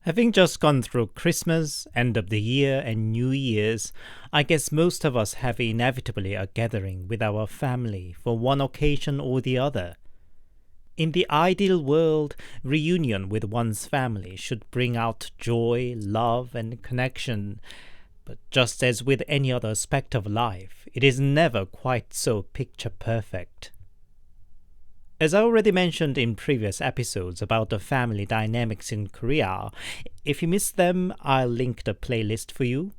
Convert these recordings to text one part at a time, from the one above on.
Having just gone through Christmas, end of the year, and New Year's, I guess most of us have inevitably a gathering with our family for one occasion or the other. In the ideal world, reunion with one's family should bring out joy, love, and connection. But just as with any other aspect of life, it is never quite so picture perfect. As I already mentioned in previous episodes about the family dynamics in Korea, if you missed them, I'll link the playlist for you.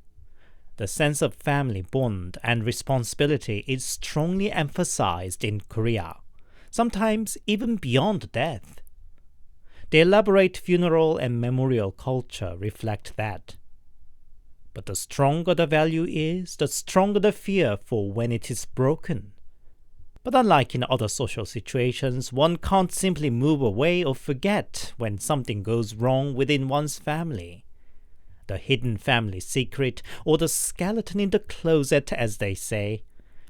The sense of family bond and responsibility is strongly emphasized in Korea, sometimes even beyond death. The elaborate funeral and memorial culture reflect that. But the stronger the value is, the stronger the fear for when it is broken. But unlike in other social situations, one can't simply move away or forget when something goes wrong within one's family. The hidden family secret, or the skeleton in the closet, as they say,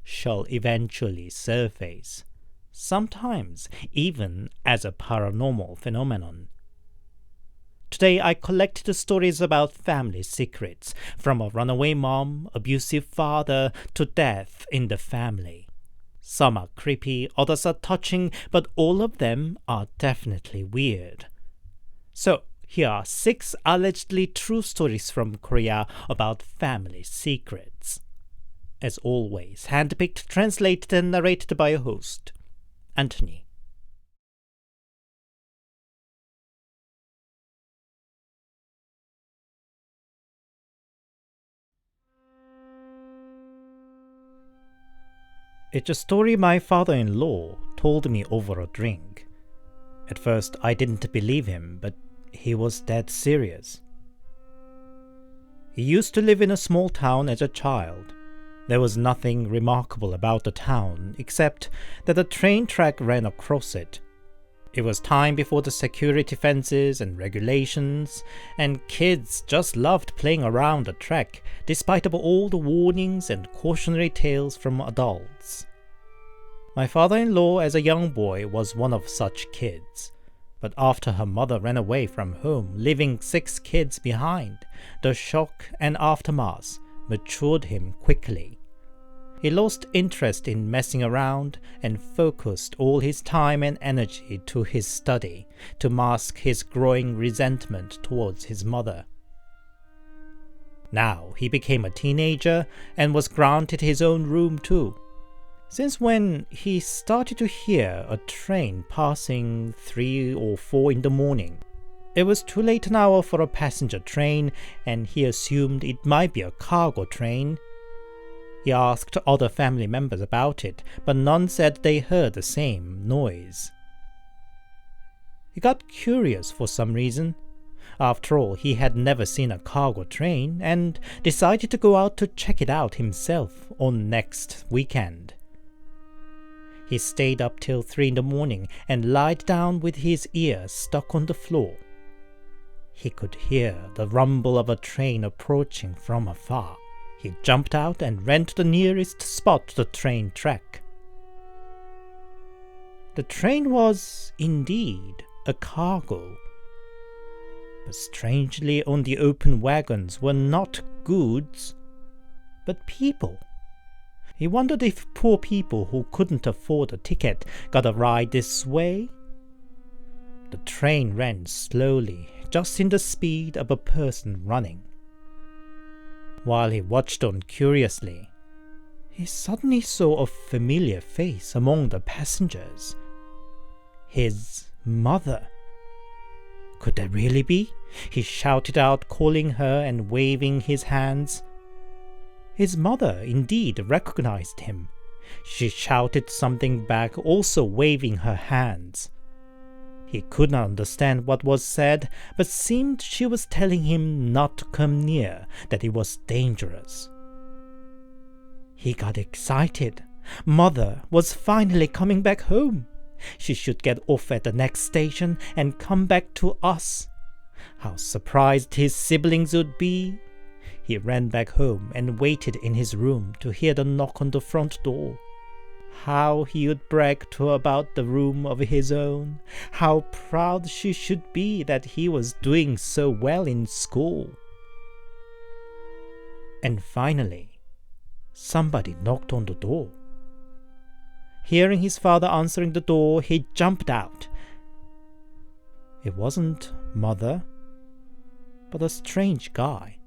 shall eventually surface, sometimes even as a paranormal phenomenon. Today I collected stories about family secrets, from a runaway mom, abusive father, to death in the family. Some are creepy, others are touching, but all of them are definitely weird. So, here are 6 allegedly true stories from Korea about family secrets. As always, handpicked, translated, and narrated by your host, Anthony. It's a story my father-in-law told me over a drink. At first, I didn't believe him, but he was dead serious. He used to live in a small town as a child. There was nothing remarkable about the town, except that a train track ran across it. It was time before the security fences and regulations, and kids just loved playing around the track, despite of all the warnings and cautionary tales from adults. My father-in-law as a young boy was one of such kids, but after her mother ran away from home, leaving 6 kids behind, the shock and aftermath matured him quickly. He lost interest in messing around and focused all his time and energy to his study to mask his growing resentment towards his mother. Now he became a teenager and was granted his own room too. Since when he started to hear a train passing 3 or 4 in the morning. It was too late an hour for a passenger train, and he assumed it might be a cargo train. He asked other family members about it, but none said they heard the same noise. He got curious for some reason. After all, he had never seen a cargo train, and decided to go out to check it out himself on next weekend. He stayed up till 3 in the morning and lied down with his ear stuck on the floor. He could hear the rumble of a train approaching from afar. He jumped out and ran to the nearest spot to the train track. The train was, indeed, a cargo. But strangely, on the open wagons were not goods, but people. He wondered if poor people who couldn't afford a ticket got a ride this way. The train ran slowly, just in the speed of a person running. While he watched on curiously, he suddenly saw a familiar face among the passengers. His mother. Could that really be? He shouted out, calling her and waving his hands. His mother indeed recognized him. She shouted something back, also waving her hands. He could not understand what was said, but seemed she was telling him not to come near, that it was dangerous. He got excited. Mother was finally coming back home. She should get off at the next station and come back to us. How surprised his siblings would be. He ran back home and waited in his room to hear the knock on the front door. How he would brag to her about the room of his own, how proud she should be that he was doing so well in school. And finally, somebody knocked on the door. Hearing his father answering the door, he jumped out. It wasn't Mother, but a strange guy.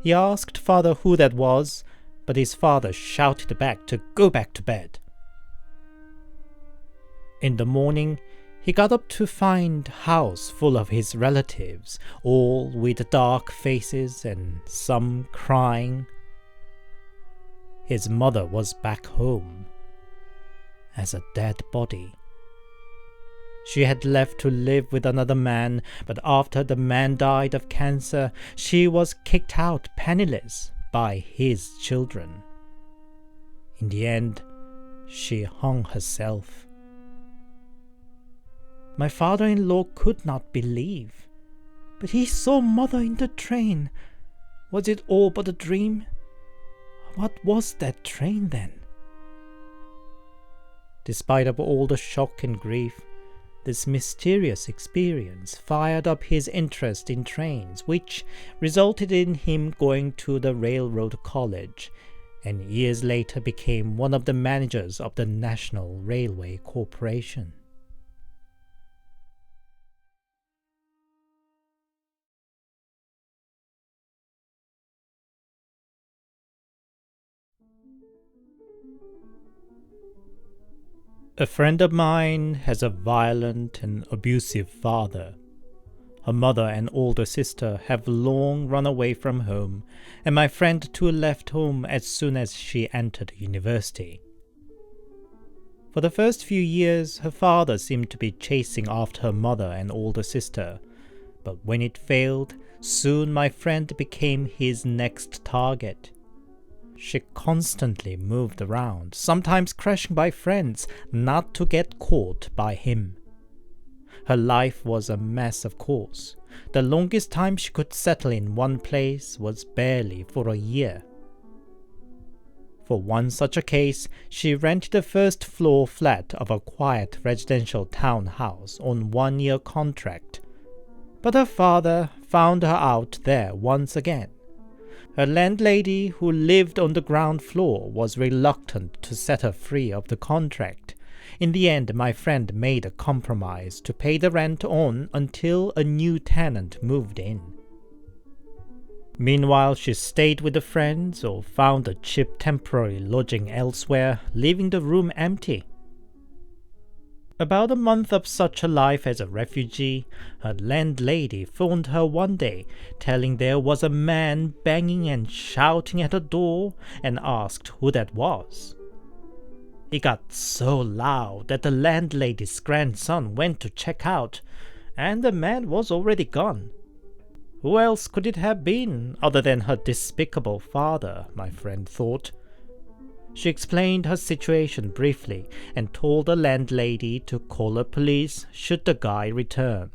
He asked father who that was, but his father shouted back to go back to bed. In the morning, he got up to find house full of his relatives, all with dark faces and some crying. His mother was back home as a dead body. She had left to live with another man, but after the man died of cancer, she was kicked out penniless by his children. In the end, she hung herself. My father-in-law could not believe, but he saw Mother in the train. Was it all but a dream? What was that train then? Despite of all the shock and grief, this mysterious experience fired up his interest in trains, which resulted in him going to the railroad college, and years later became one of the managers of the National Railway Corporation. A friend of mine has a violent and abusive father. Her mother and older sister have long run away from home, and my friend too left home as soon as she entered university. For the first few years, her father seemed to be chasing after her mother and older sister, but when it failed, soon my friend became his next target. She constantly moved around, sometimes crashing by friends, not to get caught by him. Her life was a mess, of course. The longest time she could settle in one place was barely for a year. For one such a case, she rented a first-floor flat of a quiet residential townhouse on 1-year contract. But her father found her out there once again. Her landlady, who lived on the ground floor, was reluctant to set her free of the contract. In the end, my friend made a compromise to pay the rent on until a new tenant moved in. Meanwhile, she stayed with the friends or found a cheap temporary lodging elsewhere, leaving the room empty. About a month of such a life as a refugee, her landlady phoned her one day, telling there was a man banging and shouting at her door, and asked who that was. It got so loud that the landlady's grandson went to check out, and the man was already gone. Who else could it have been other than her despicable father, my friend thought. She explained her situation briefly and told the landlady to call the police should the guy return.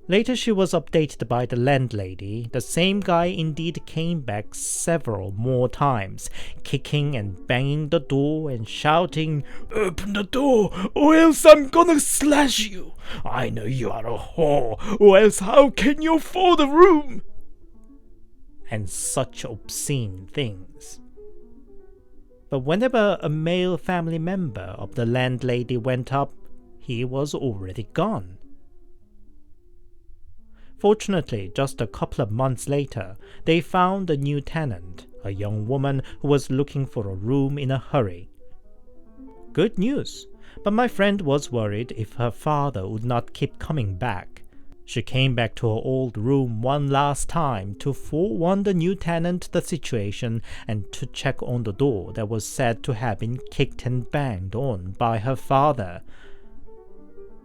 Later she was updated by the landlady. The same guy indeed came back several more times, kicking and banging the door and shouting, "Open the door, or else I'm gonna slash you! I know you are a whore, or else how can you afford a room?" And such obscene things. But whenever a male family member of the landlady went up, he was already gone. Fortunately, just a couple of months later, they found a new tenant, a young woman who was looking for a room in a hurry. Good news, but my friend was worried if her father would not keep coming back. She came back to her old room one last time to forewarn the new tenant the situation and to check on the door that was said to have been kicked and banged on by her father.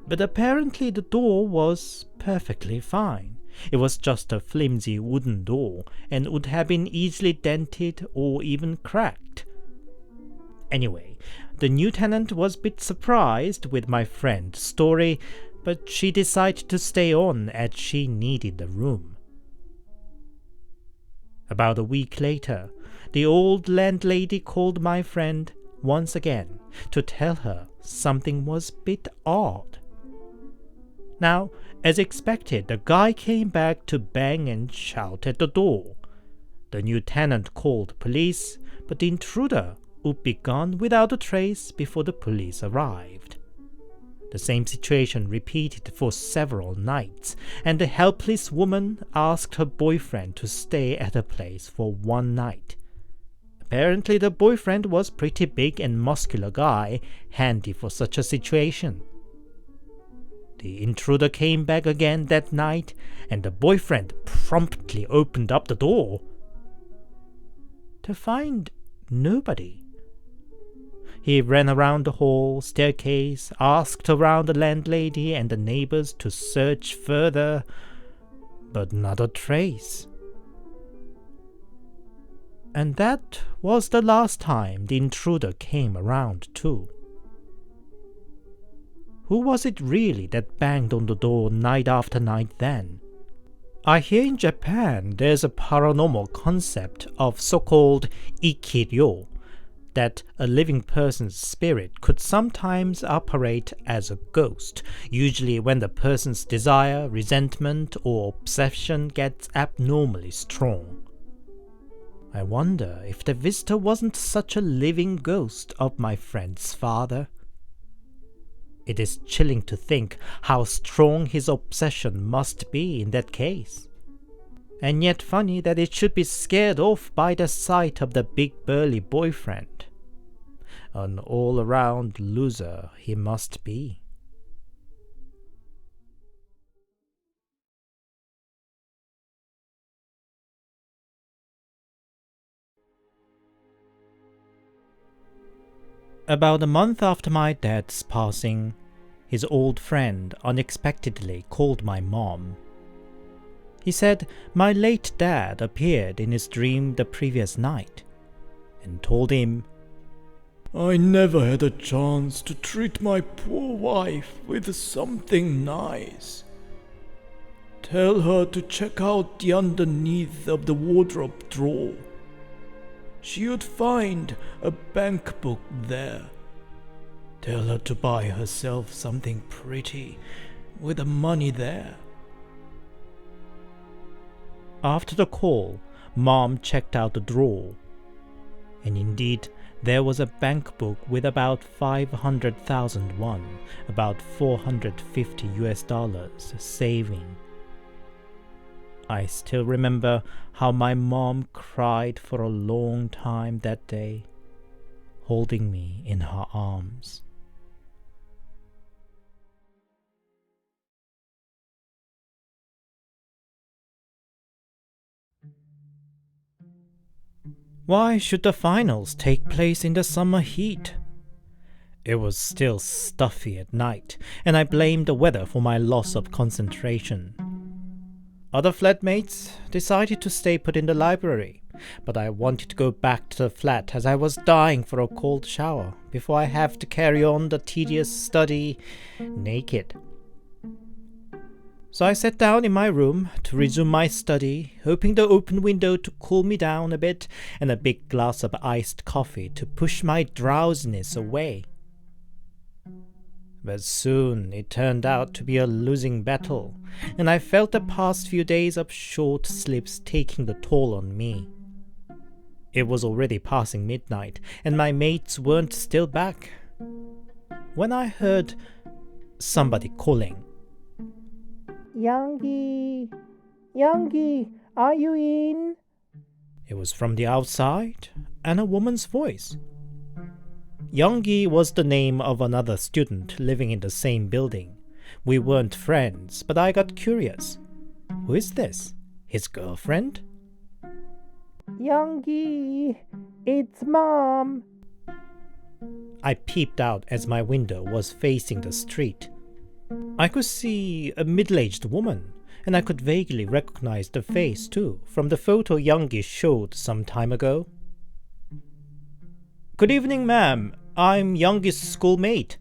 But apparently the door was perfectly fine. It was just a flimsy wooden door and would have been easily dented or even cracked. Anyway, the new tenant was a bit surprised with my friend's story, but she decided to stay on as she needed the room. About a week later, the old landlady called my friend once again to tell her something was a bit odd. Now, as expected, the guy came back to bang and shout at the door. The new tenant called police, but the intruder would be gone without a trace before the police arrived. The same situation repeated for several nights, and the helpless woman asked her boyfriend to stay at her place for one night. Apparently the boyfriend was pretty big and muscular guy, handy for such a situation. The intruder came back again that night, and the boyfriend promptly opened up the door to find nobody. He ran around the hall, staircase, asked around the landlady and the neighbors to search further, but not a trace. And that was the last time the intruder came around too. Who was it really that banged on the door night after night then? I hear in Japan there's a paranormal concept of so-called ikiryo, that a living person's spirit could sometimes operate as a ghost, usually when the person's desire, resentment, or obsession gets abnormally strong. I wonder if the visitor wasn't such a living ghost of my friend's father. It is chilling to think how strong his obsession must be in that case. And yet funny that it should be scared off by the sight of the big burly boyfriend. An all-around loser he must be. About a month after my dad's passing, his old friend unexpectedly called my mom. He said my late dad appeared in his dream the previous night and told him, "I never had a chance to treat my poor wife with something nice. Tell her to check out the underneath of the wardrobe drawer. She would find a bank book there. Tell her to buy herself something pretty with the money there." After the call, Mom checked out the drawer, and indeed there was a bank book with about 500,000 won, about $450 saving. I still remember how my mom cried for a long time that day, holding me in her arms. Why should the finals take place in the summer heat? It was still stuffy at night, and I blamed the weather for my loss of concentration. Other flatmates decided to stay put in the library, but I wanted to go back to the flat as I was dying for a cold shower before I have to carry on the tedious study naked. So I sat down in my room to resume my study, hoping the open window to cool me down a bit and a big glass of iced coffee to push my drowsiness away. But soon it turned out to be a losing battle, and I felt the past few days of short sleeps taking the toll on me. It was already passing midnight, and my mates weren't still back, when I heard somebody calling. "Youngie, Youngie, are you in?" It was from the outside, and a woman's voice. Youngie was the name of another student living in the same building. We weren't friends, but I got curious. Who is this? His girlfriend? "Youngie, it's Mom." I peeped out as my window was facing the street. I could see a middle-aged woman, and I could vaguely recognize the face too from the photo Youngie showed some time ago. "Good evening, ma'am. I'm Youngie's schoolmate."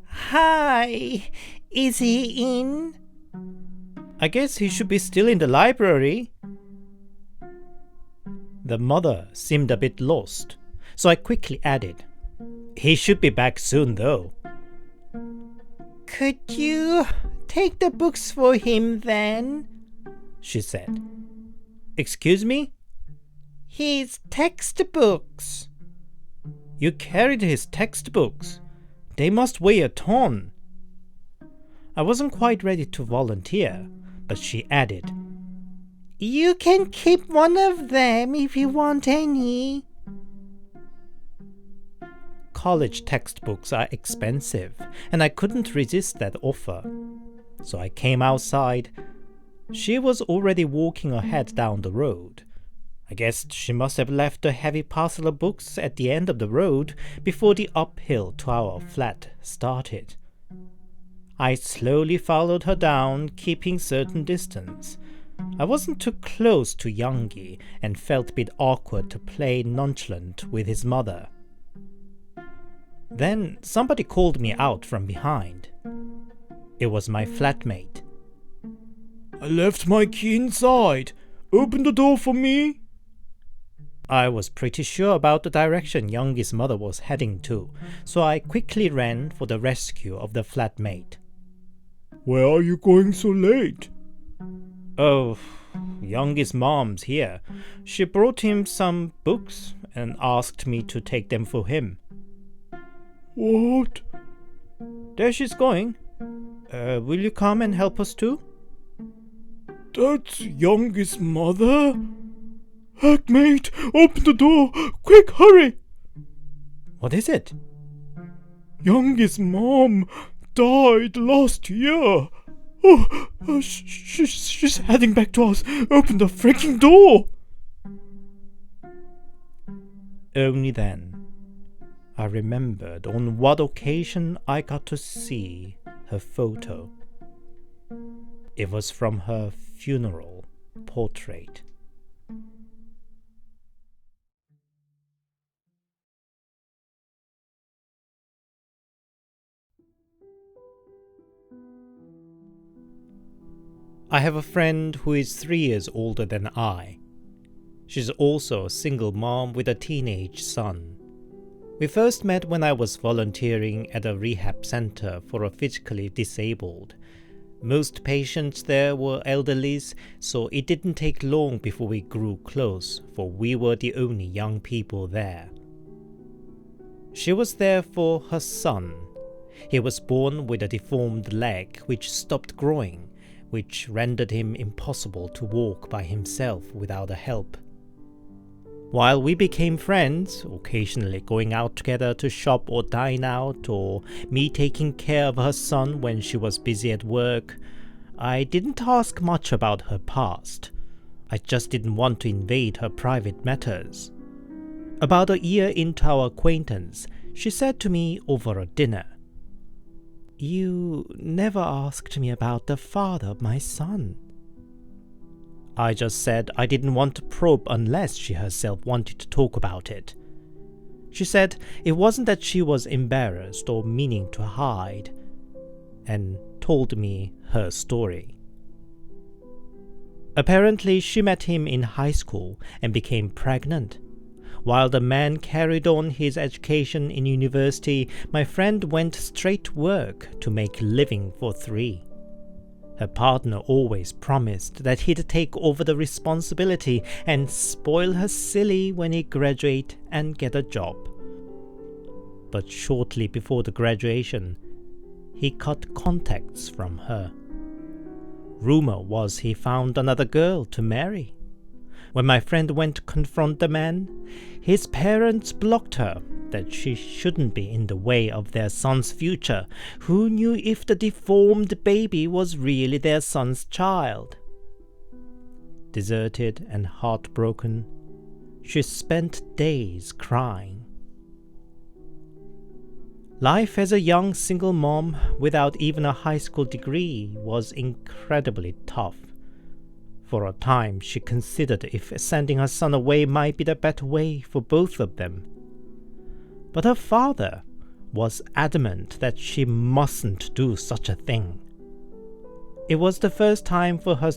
"Hi, is he in?" "I guess he should be still in the library." The mother seemed a bit lost, so I quickly added, "He should be back soon though." "Could you take the books for him then?" she said. "Excuse me?" "His textbooks." "You carried his textbooks? They must weigh a ton." I wasn't quite ready to volunteer, but she added, "You can keep one of them if you want any." College textbooks are expensive, and I couldn't resist that offer. So I came outside. She was already walking ahead down the road. I guess she must have left a heavy parcel of books at the end of the road before the uphill to our flat started. I slowly followed her down, keeping certain distance. I wasn't too close to Youngie and felt a bit awkward to play nonchalant with his mother. Then somebody called me out from behind. It was my flatmate. "I left my key inside. Open the door for me." I was pretty sure about the direction Youngie's mother was heading to, so I quickly ran for the rescue of the flatmate. "Where are you going so late?" "Oh, Youngie's mom's here. She brought him some books and asked me to take them for him." "What?" "There she's going. Will you come and help us too?" "That's Youngie's mother? Hackmate, open the door! Quick, hurry!" "What is it?" "Youngie's mom died last year. She's heading back to us. Open the freaking door!" Only then I remembered on what occasion I got to see her photo. It was from her funeral portrait. I have a friend who is 3 years older than I. She's also a single mom with a teenage son. We first met when I was volunteering at a rehab center for a physically disabled. Most patients there were elderlies, so it didn't take long before we grew close, for we were the only young people there. She was there for her son. He was born with a deformed leg which stopped growing, which rendered him impossible to walk by himself without a help. While we became friends, occasionally going out together to shop or dine out, or me taking care of her son when she was busy at work, I didn't ask much about her past. I just didn't want to invade her private matters. About a year into our acquaintance, she said to me over a dinner, "You never asked me about the father of my son." I just said I didn't want to probe unless she herself wanted to talk about it. She said it wasn't that she was embarrassed or meaning to hide, and told me her story. Apparently, she met him in high school and became pregnant. While the man carried on his education in university, my friend went straight to work to make a living for 3. Her partner always promised that he'd take over the responsibility and spoil her silly when he graduate and get a job. But shortly before the graduation, he cut contacts from her. Rumor was he found another girl to marry. When my friend went to confront the man, his parents blocked her, that she shouldn't be in the way of their son's future. Who knew if the deformed baby was really their son's child? Deserted and heartbroken, she spent days crying. Life as a young single mom without even a high school degree was incredibly tough. For a time, she considered if sending her son away might be the better way for both of them. But her father was adamant that she mustn't do such a thing. It was the first time for her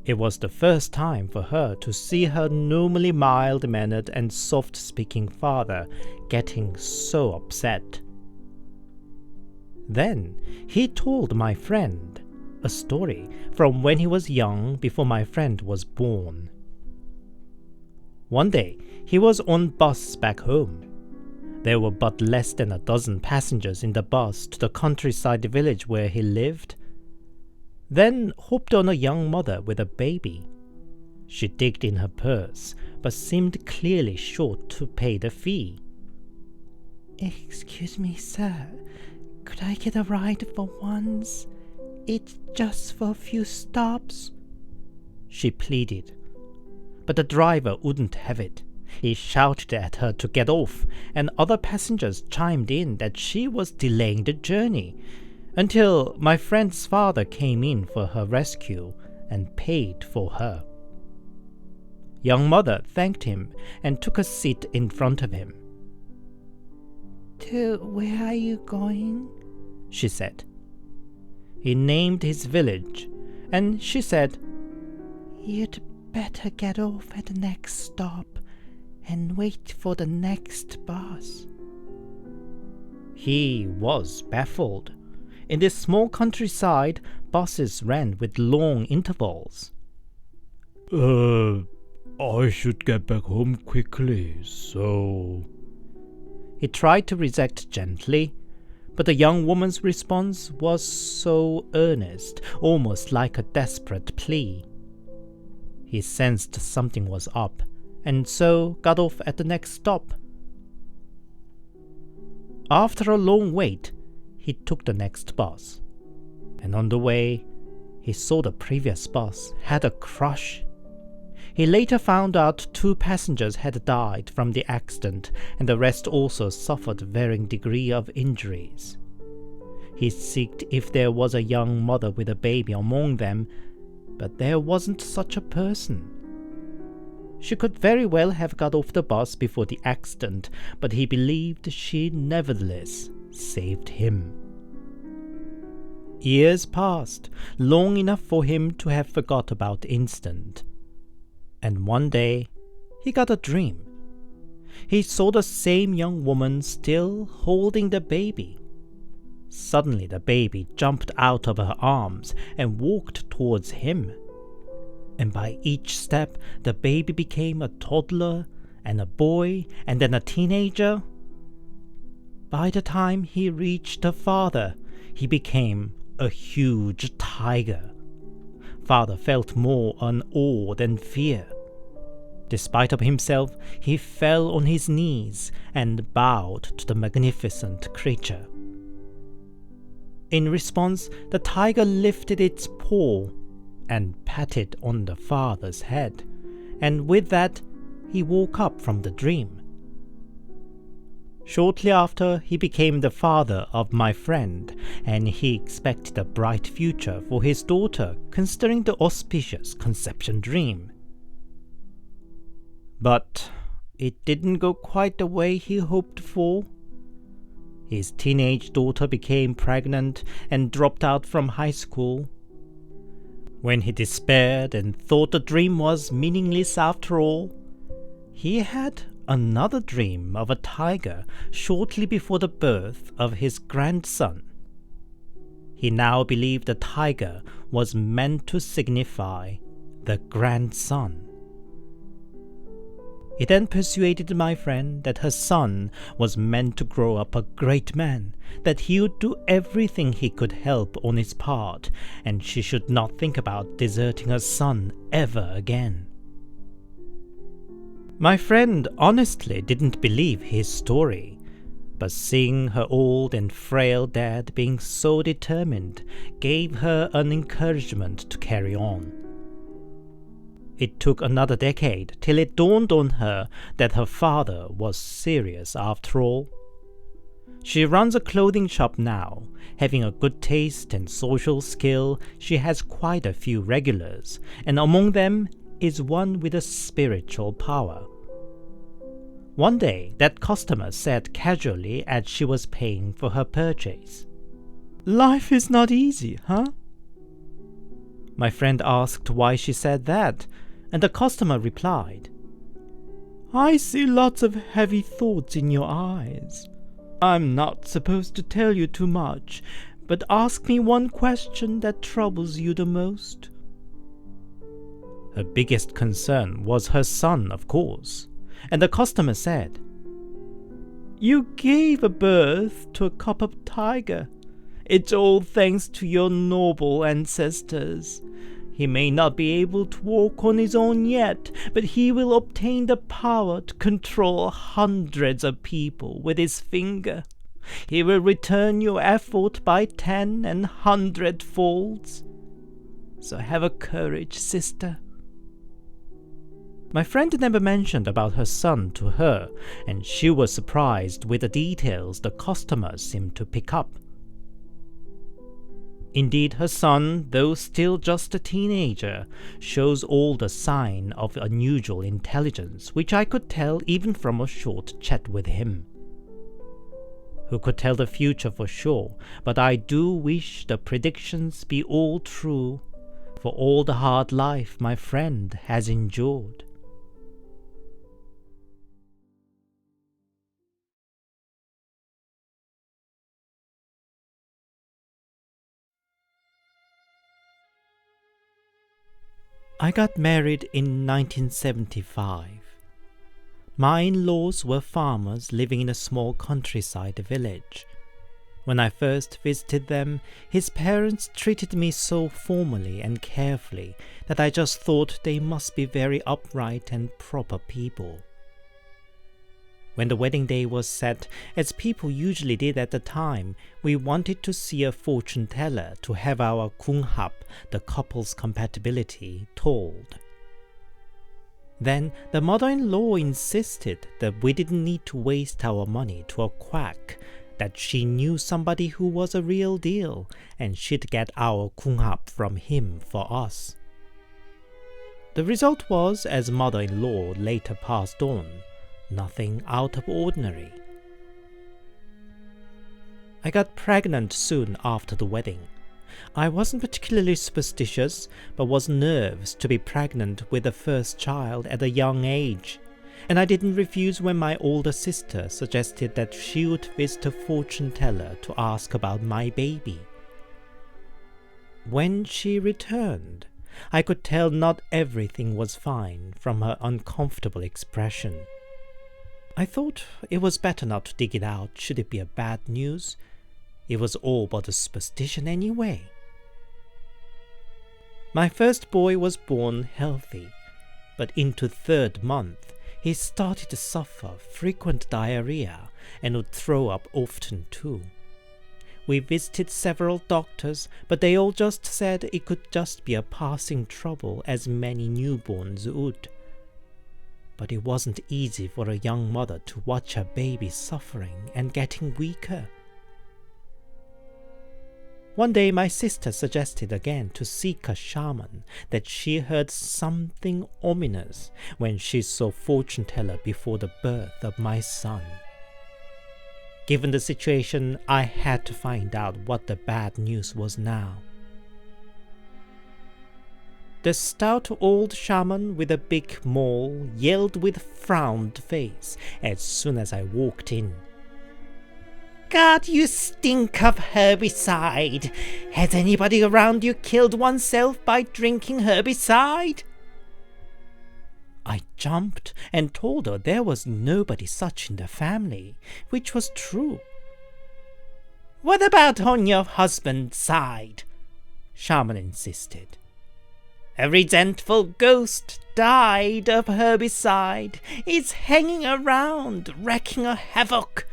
It was the first time for her to see her normally mild-mannered and soft-speaking father getting so upset. Then he told my friend a story from when he was young before my friend was born. One day, he was on bus back home. There were but less than a dozen passengers in the bus to the countryside village where he lived. Then hopped on a young mother with a baby. She digged in her purse, but seemed clearly short to pay the fee. "Excuse me, sir. Could I get a ride for once? It's just for a few stops," she pleaded. But the driver wouldn't have it. He shouted at her to get off, and other passengers chimed in that she was delaying the journey, until my friend's father came in for her rescue and paid for her. Young mother thanked him and took a seat in front of him. "To where are you going?" she said. He named his village, and she said, "You'd better get off at the next stop and wait for the next bus." He was baffled. In this small countryside, buses ran with long intervals. I should get back home quickly, so... He tried to reject gently, but the young woman's response was so earnest, almost like a desperate plea. He sensed something was up, and so got off at the next stop. After a long wait, he took the next bus, and on the way, he saw the previous bus had a crash. He later found out 2 passengers had died from the accident, and the rest also suffered varying degree of injuries. He seeked if there was a young mother with a baby among them, but there wasn't such a person. She could very well have got off the bus before the accident, but he believed she nevertheless saved him. Years passed, long enough for him to have forgot about the incident. And one day, he got a dream. He saw the same young woman still holding the baby. Suddenly the baby jumped out of her arms and walked towards him. And by each step, the baby became a toddler, and a boy, and then a teenager. By the time he reached the father, he became a huge tiger. Father felt more awe than fear. Despite of himself, he fell on his knees and bowed to the magnificent creature. In response, the tiger lifted its paw and patted on the father's head, and with that, he woke up from the dream. Shortly after, he became the father of my friend, and he expected a bright future for his daughter, considering the auspicious conception dream. But it didn't go quite the way he hoped for. His teenage daughter became pregnant and dropped out from high school. When he despaired and thought the dream was meaningless after all, he had another dream of a tiger shortly before the birth of his grandson. He now believed the tiger was meant to signify the grandson. He then persuaded my friend that her son was meant to grow up a great man, that he would do everything he could help on his part, and she should not think about deserting her son ever again. My friend honestly didn't believe his story, but seeing her old and frail dad being so determined gave her an encouragement to carry on. It took another decade till it dawned on her that her father was serious after all. She runs a clothing shop now. Having a good taste and social skill, she has quite a few regulars, and among them is one with a spiritual power. One day, that customer said casually as she was paying for her purchase, "Life is not easy, huh?" My friend asked why she said that, and the customer replied, "I see lots of heavy thoughts in your eyes. I'm not supposed to tell you too much, but ask me one question that troubles you the most." Her biggest concern was her son, of course, and the customer said, "You gave a birth to a copper tiger. It's all thanks to your noble ancestors. He may not be able to walk on his own yet, but he will obtain the power to control hundreds of people with his finger. He will return your effort by 10 and 100 folds. So have a courage, sister." My friend never mentioned about her son to her, and she was surprised with the details the customer seemed to pick up. Indeed, her son, though still just a teenager, shows all the sign of unusual intelligence, which I could tell even from a short chat with him. Who could tell the future for sure, but I do wish the predictions be all true, for all the hard life my friend has endured. I got married in 1975. My in-laws were farmers living in a small countryside village. When I first visited them, his parents treated me so formally and carefully that I just thought they must be very upright and proper people. When the wedding day was set, as people usually did at the time, we wanted to see a fortune teller to have our kunghap, the couple's compatibility, told. Then the mother-in-law insisted that we didn't need to waste our money to a quack, that she knew somebody who was a real deal, and she'd get our kunghap from him for us. The result was, as mother-in-law later passed on, nothing out of ordinary. I got pregnant soon after the wedding. I wasn't particularly superstitious, but was nervous to be pregnant with the first child at a young age, and I didn't refuse when my older sister suggested that she would visit a fortune teller to ask about my baby. When she returned, I could tell not everything was fine from her uncomfortable expression. I thought it was better not to dig it out should it be a bad news. It was all but a superstition anyway. My first boy was born healthy, but into 3rd month he started to suffer frequent diarrhea and would throw up often too. We visited several doctors, but they all just said it could just be a passing trouble, as many newborns would. But it wasn't easy for a young mother to watch her baby suffering and getting weaker. One day my sister suggested again to seek a shaman, that she heard something ominous when she saw fortune teller before the birth of my son. Given the situation, I had to find out what the bad news was now. The stout old shaman with a big maul yelled with frowned face as soon as I walked in. "God, you stink of herbicide! Has anybody around you killed oneself by drinking herbicide?" I jumped and told her there was nobody such in the family, which was true. "What about on your husband's side?" Shaman insisted. "A resentful ghost died of herbicide. It's hanging around, wreaking a havoc.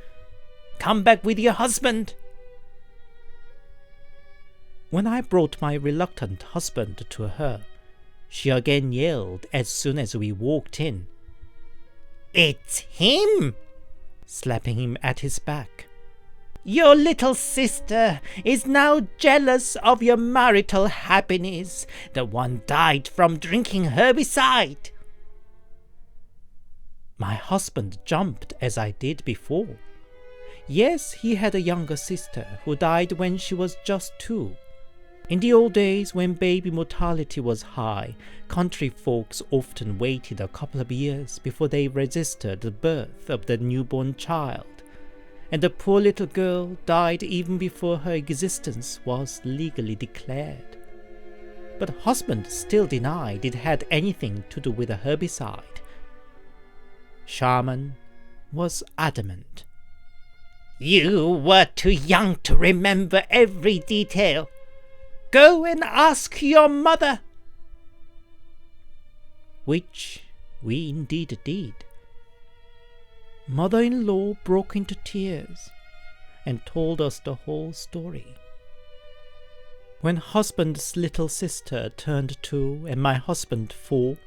Come back with your husband." When I brought my reluctant husband to her, she again yelled as soon as we walked in. "It's him!" slapping him at his back. "Your little sister is now jealous of your marital happiness. The one died from drinking herbicide." My husband jumped as I did before. Yes, he had a younger sister who died when she was just 2. In the old days, when baby mortality was high, country folks often waited a couple of years before they registered the birth of the newborn child, and the poor little girl died even before her existence was legally declared. But husband still denied it had anything to do with a herbicide. Shaman was adamant. "You were too young to remember every detail. Go and ask your mother." Which we indeed did. Mother-in-law broke into tears and told us the whole story. When husband's little sister turned 2 and my husband 4,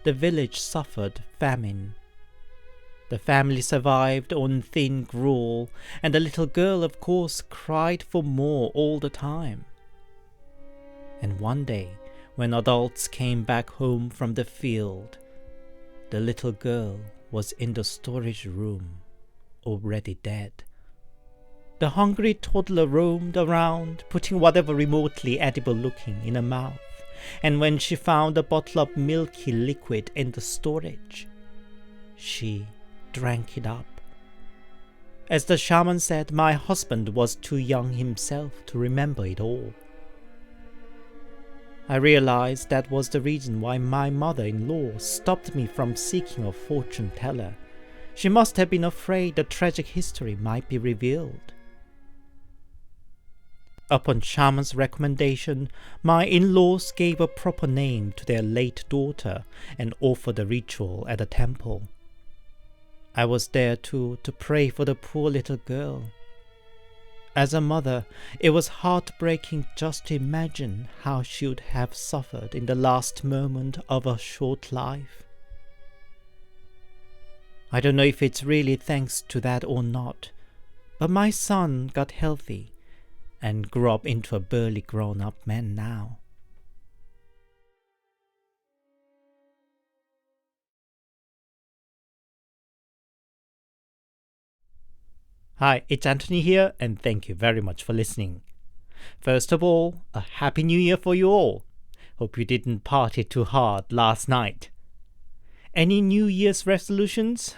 the village suffered famine. The family survived on thin gruel, and the little girl, of course, cried for more all the time. And one day, when adults came back home from the field, the little girl was in the storage room, already dead. The hungry toddler roamed around, putting whatever remotely edible looking in her mouth, and when she found a bottle of milky liquid in the storage, she drank it up. As the shaman said, my husband was too young himself to remember it all. I realized that was the reason why my mother-in-law stopped me from seeking a fortune teller. She must have been afraid the tragic history might be revealed. Upon shaman's recommendation, my in-laws gave a proper name to their late daughter and offered a ritual at a temple. I was there too to pray for the poor little girl. As a mother, it was heartbreaking just to imagine how she would have suffered in the last moment of her short life. I don't know if it's really thanks to that or not, but my son got healthy and grew up into a burly grown-up man now. Hi, it's Anthony here, and thank you very much for listening. First of all, a Happy New Year for you all. Hope you didn't party too hard last night. Any New Year's resolutions?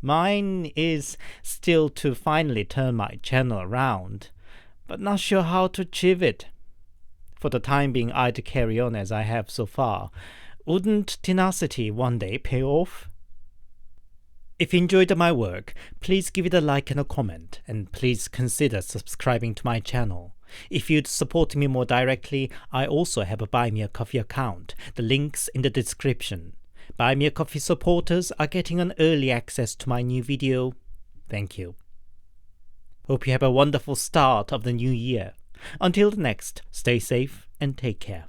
Mine is still to finally turn my channel around, but not sure how to achieve it. For the time being, I'd carry on as I have so far. Wouldn't tenacity one day pay off? If you enjoyed my work, please give it a like and a comment, and please consider subscribing to my channel. If you'd support me more directly, I also have a Buy Me a Coffee account. The link's in the description. Buy Me a Coffee supporters are getting an early access to my new video. Thank you. Hope you have a wonderful start of the new year. Until the next, stay safe and take care.